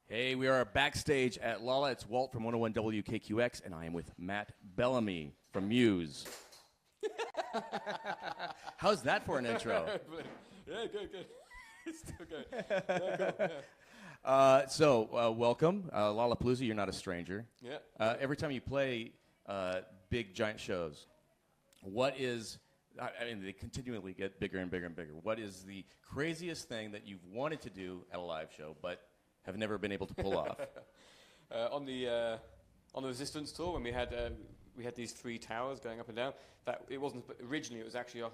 Hey, we are backstage at Lolla. It's Walt from 101 WKQX, and I am with Matt Bellamy from Muse. How's that for an intro? Yeah, good. Still good. Yeah, cool, yeah. Welcome. Lollapalooza, you're not a stranger. Yeah. Every time you play big, giant shows, what is, I mean, they continually get bigger and bigger and bigger. What is the craziest thing that you've wanted to do at a live show, but have never been able to pull off? On the Resistance tour, when we had these three towers going up and down, that it wasn't originally. It was actually a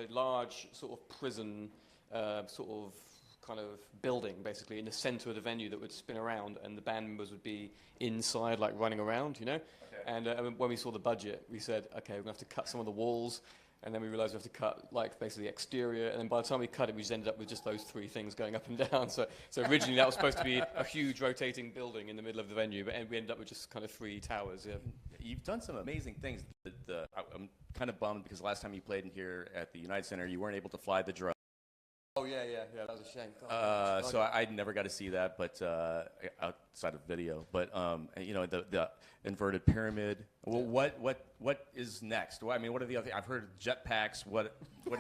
large sort of prison, sort of kind of building, basically in the center of the venue that would spin around, and the band members would be inside, like running around, you know. Okay. And when we saw the budget, we said, okay, we're gonna have to cut some of the walls. And then we realized we have to cut, like, basically the exterior. And then by the time we cut it, we just ended up with just those three things going up and down. So originally that was supposed to be a huge rotating building in the middle of the venue, but we ended up with just kind of three towers. Yeah. You've done some amazing things. I'm kind of bummed because the last time you played in here at the United Center, you weren't able to fly the drone. Oh, yeah, that was a shame. So I never got to see that, but outside of video. But you know, the inverted pyramid. Well, what is next? Well, I mean, what are the other? I've heard jetpacks. What? Well,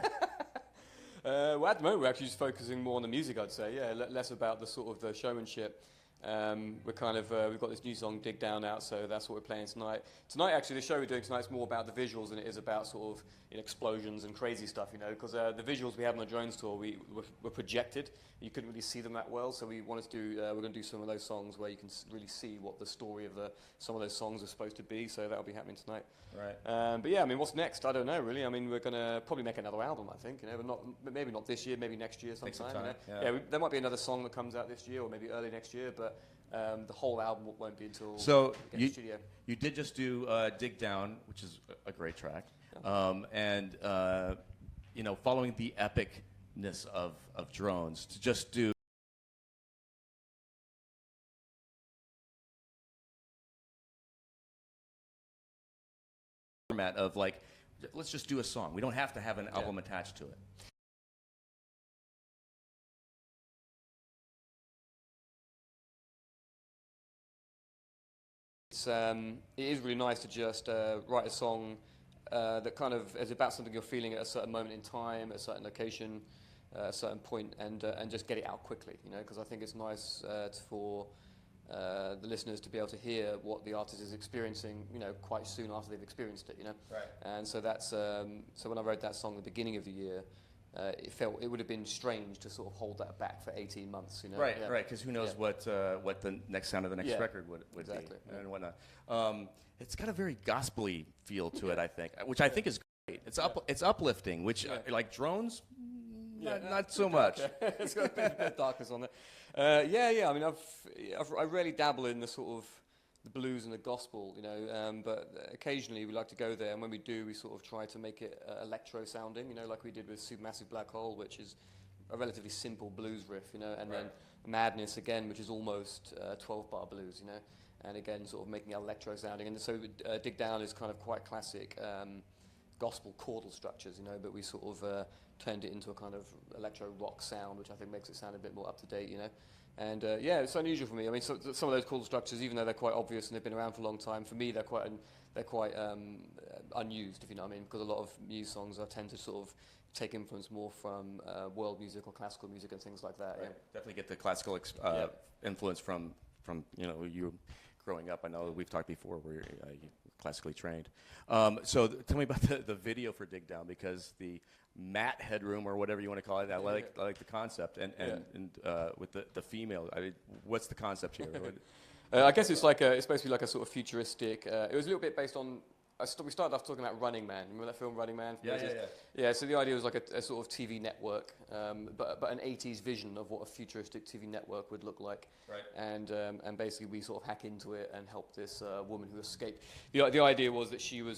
at the moment, we're actually just focusing more on the music, I'd say. Yeah, less about the sort of the showmanship. We're kind of we've got this new song "Dig Down" out, so that's what we're playing tonight. Tonight, actually, the show we're doing tonight is more about the visuals than it is about sort of explosions and crazy stuff, you know. Because the visuals we had on the drones tour were projected. You couldn't really see them that well, so we wanted to do. We're going to do some of those songs where you can really see what the story of some of those songs are supposed to be. So that'll be happening tonight. Right. But yeah, I mean, what's next? I don't know really. I mean, we're going to probably make another album, I think. You know, but maybe not this year. Maybe next year sometime. Some time, you know? Yeah, there might be another song that comes out this year, or maybe early next year. But the whole album won't be until so we get to the studio. You did just do "Dig Down," which is a great track, you know, following the epicness of drones, to just do format of like, let's just do a song. We don't have to have an album attached to it. It is really nice to just write a song that kind of is about something you're feeling at a certain moment in time, at a certain location, a certain point, and just get it out quickly, you know, because I think it's nice for the listeners to be able to hear what the artist is experiencing, you know, quite soon after they've experienced it, you know. Right. And so that's so when I wrote that song at the beginning of the year, it would have been strange to sort of hold that back for 18 months, you know. Right, right, because who knows what the next sound of the next record would exactly, be and whatnot. It's got a very gospel-y feel to it, I think, which I think is great. It's uplifting, which like drones, not so much. It's got a bit of darkness on it. I mean, I rarely dabble in the sort of the blues and the gospel, you know, but occasionally we like to go there, and when we do, we sort of try to make it electro sounding, you know, like we did with Supermassive Black Hole, which is a relatively simple blues riff, you know, and then Madness again, which is almost 12-bar blues, you know, and again sort of making it electro sounding. And so Dig Down is kind of quite classic gospel chordal structures, you know, but we sort of turned it into a kind of electro rock sound, which I think makes it sound a bit more up to date, you know. And it's unusual for me. I mean, some of those chord structures, even though they're quite obvious and they've been around for a long time, for me they're quite unused, if you know what I mean, because a lot of Muse songs I tend to sort of take influence more from world music or classical music and things like that. Right. Yeah. Definitely get the classical influence from you know, you growing up. I know we've talked before where you're classically trained. So tell me about the video for Dig Down, because the Matt headroom or whatever you want to call it, I like the concept, and with the female. I mean, what's the concept here? I guess it's supposed to be like a sort of futuristic. It was a little bit based on. We started off talking about Running Man. Remember that film Running Man? Yeah. So the idea was like a sort of TV network, but an 80s vision of what a futuristic TV network would look like. Right. And basically we sort of hack into it and help this woman who escaped. The idea was that she had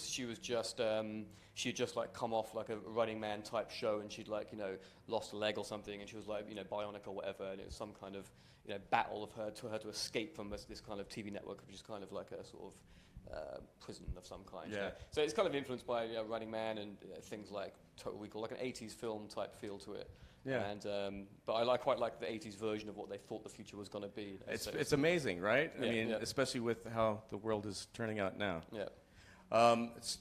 just like come off like a Running Man type show, and she'd like, you know, lost a leg or something, and she was like, you know, bionic or whatever, and it was some kind of, you know, battle of her to escape from this kind of TV network, which is kind of like a sort of prison of some kind. Yeah. You know? So it's kind of influenced by Running Man and things like Total Recall, like an 80s film type feel to it. Yeah. And but quite like the '80s version of what they thought the future was going to be. You know, It's amazing, right? I Yeah, mean, yeah. especially with how the world is turning out now. Yeah.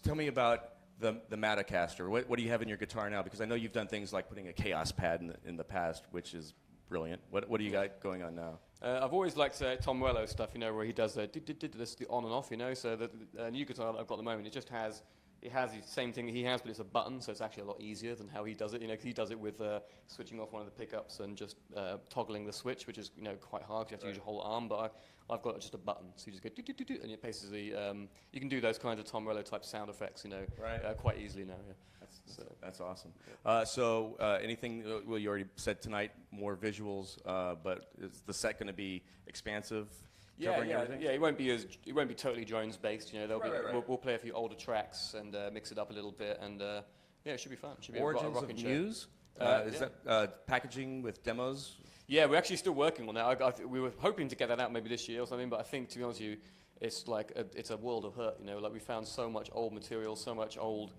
Tell me about the Matacaster. What do you have in your guitar now? Because I know you've done things like putting a Chaos pad in the past, which is brilliant. What do you got going on now? I've always liked Tom Morello's stuff, you know, where he does this the on and off, you know. So the new guitar that I've got at the moment, it has the same thing he has, but it's a button, so it's actually a lot easier than how he does it. You know, 'cause he does it with switching off one of the pickups and just toggling the switch, which is, you know, quite hard 'cause you have to use your whole arm. But I've got just a button, so you just go do, and it basically you can do those kinds of Tom Morello type sound effects, you know, quite easily now. Yeah. That's awesome. So anything? Well, you already said tonight more visuals, but is the set going to be expansive? Covering everything? Yeah. It won't be totally Jones based. You know, we'll play a few older tracks and mix it up a little bit, and yeah, it should be fun. It should be Origins a of rocking show. Muse. Is that packaging with demos? Yeah, we're actually still working on that. We were hoping to get that out maybe this year or something, but I think, to be honest with you, it's like it's a world of hurt. You know, like we found so much old material, so much old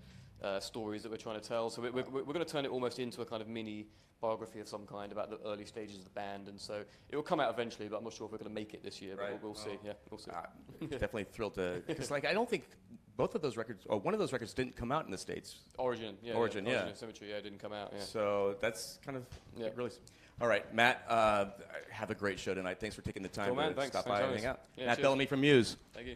stories that we're trying to tell. So we're going to turn it almost into a kind of mini biography of some kind about the early stages of the band, and so it will come out eventually. But I'm not sure if we're going to make it this year. But we'll see. Yeah, we'll see. Definitely thrilled to, because like I don't think both of those records, or one of those records, didn't come out in the States. Origin and Symmetry, yeah, didn't come out. Yeah. So that's kind of really. All right, Matt, have a great show tonight. Thanks for taking the time to stop by and hang out. Yeah, Matt cheers. Bellamy from Muse. Thank you.